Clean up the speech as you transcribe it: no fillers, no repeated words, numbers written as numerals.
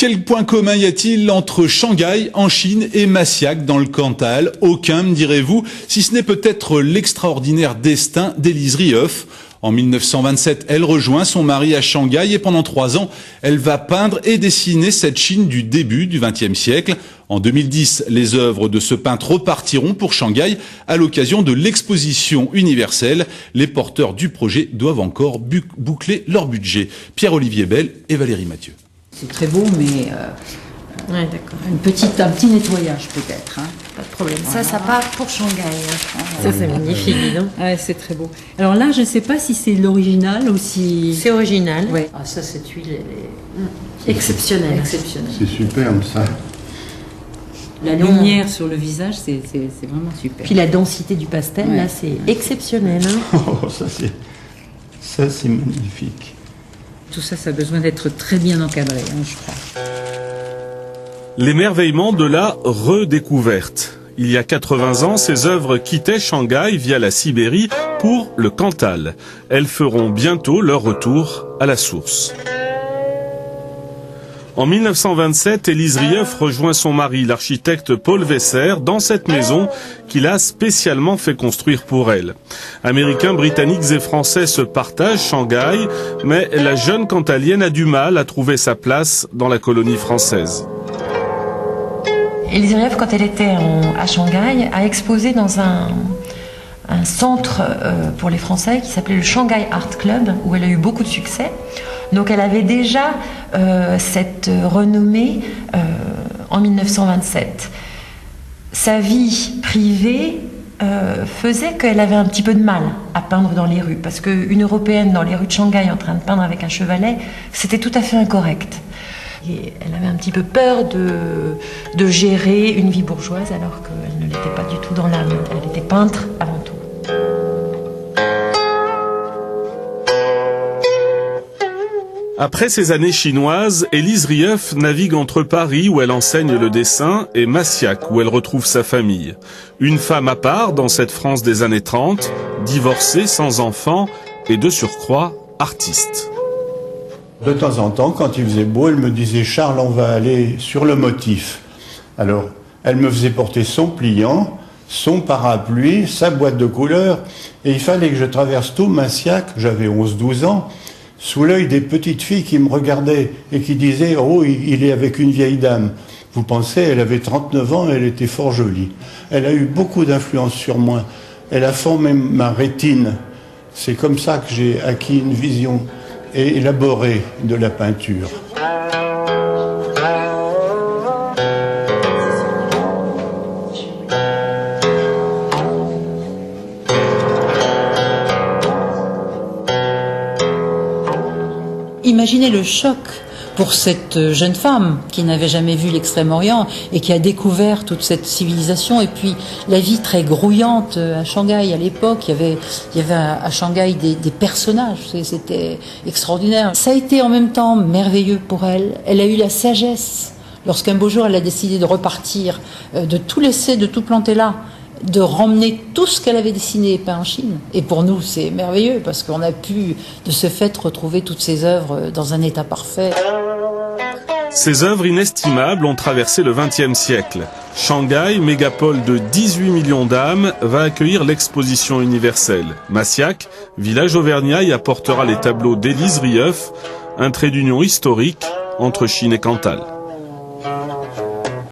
Quel point commun y a-t-il entre Shanghai en Chine et Massiac dans le Cantal? Aucun, me direz-vous, si ce n'est peut-être l'extraordinaire destin d'Élise Rieuf. En 1927, elle rejoint son mari à Shanghai et pendant 3 ans, elle va peindre et dessiner cette Chine du début du XXe siècle. En 2010, les œuvres de ce peintre repartiront pour Shanghai à l'occasion de l'exposition universelle. Les porteurs du projet doivent encore boucler leur budget. Pierre-Olivier Bell et Valérie Mathieu. C'est très beau, mais ouais, d'accord. un petit nettoyage peut-être. Hein. Pas de problème. Voilà. Ça part pour Shanghai. Hein. Ça, c'est magnifique, dis donc. Ouais, c'est très beau. Alors là, je ne sais pas si c'est l'original ou si... C'est original. Ouais. Ah, ça, cette huile, elle est Exceptionnelle. exceptionnelle. C'est superbe, ça. La lumière sur le visage, c'est vraiment super. Puis la densité du pastel, Ouais. là, c'est exceptionnel. Hein. Oh, ça c'est magnifique. Tout ça, ça a besoin d'être très bien encadré, hein, je crois. L'émerveillement de la redécouverte. Il y a 80 ans, ces œuvres quittaient Shanghai via la Sibérie pour le Cantal. Elles feront bientôt leur retour à la source. En 1927, Élise Rieuf rejoint son mari, l'architecte Paul Wesser, dans cette maison qu'il a spécialement fait construire pour elle. Américains, Britanniques et Français se partagent Shanghai, mais la jeune Cantalienne a du mal à trouver sa place dans la colonie française. Élise Rieuf, quand elle était à Shanghai, a exposé dans un centre pour les Français qui s'appelait le Shanghai Art Club, où elle a eu beaucoup de succès. Donc elle avait déjà cette renommée en 1927. Sa vie privée faisait qu'elle avait un petit peu de mal à peindre dans les rues, parce qu'une Européenne dans les rues de Shanghai en train de peindre avec un chevalet, c'était tout à fait incorrect. Et elle avait un petit peu peur de gérer une vie bourgeoise, alors qu'elle ne l'était pas du tout dans l'âme. Elle était peintre avant tout. Après ces années chinoises, Élise Rieuf navigue entre Paris, où elle enseigne le dessin, et Massiac, où elle retrouve sa famille. Une femme à part dans cette France des années 30, divorcée, sans enfant, et de surcroît, artiste. De temps en temps, quand il faisait beau, elle me disait « Charles, on va aller sur le motif ». Alors, elle me faisait porter son pliant, son parapluie, sa boîte de couleurs, et il fallait que je traverse tout Massiac, j'avais 11-12 ans, sous l'œil des petites filles qui me regardaient et qui disaient « Oh, il est avec une vieille dame ». Vous pensez, elle avait 39 ans et elle était fort jolie. Elle a eu beaucoup d'influence sur moi. Elle a formé ma rétine. C'est comme ça que j'ai acquis une vision élaborée de la peinture. Imaginez le choc pour cette jeune femme qui n'avait jamais vu l'Extrême-Orient et qui a découvert toute cette civilisation et puis la vie très grouillante à Shanghai à l'époque. Il y avait à Shanghai des personnages, c'était extraordinaire. Ça a été en même temps merveilleux pour elle. Elle a eu la sagesse lorsqu'un beau jour elle a décidé de repartir, de tout laisser, de tout planter là, de ramener tout ce qu'elle avait dessiné et peint en Chine. Et pour nous, c'est merveilleux parce qu'on a pu, de ce fait, retrouver toutes ces œuvres dans un état parfait. Ces œuvres inestimables ont traversé le XXe siècle. Shanghai, mégapole de 18 millions d'âmes, va accueillir l'exposition universelle. Massiac, village auvergnat, y apportera les tableaux d'Élise Rieuf, un trait d'union historique entre Chine et Cantal.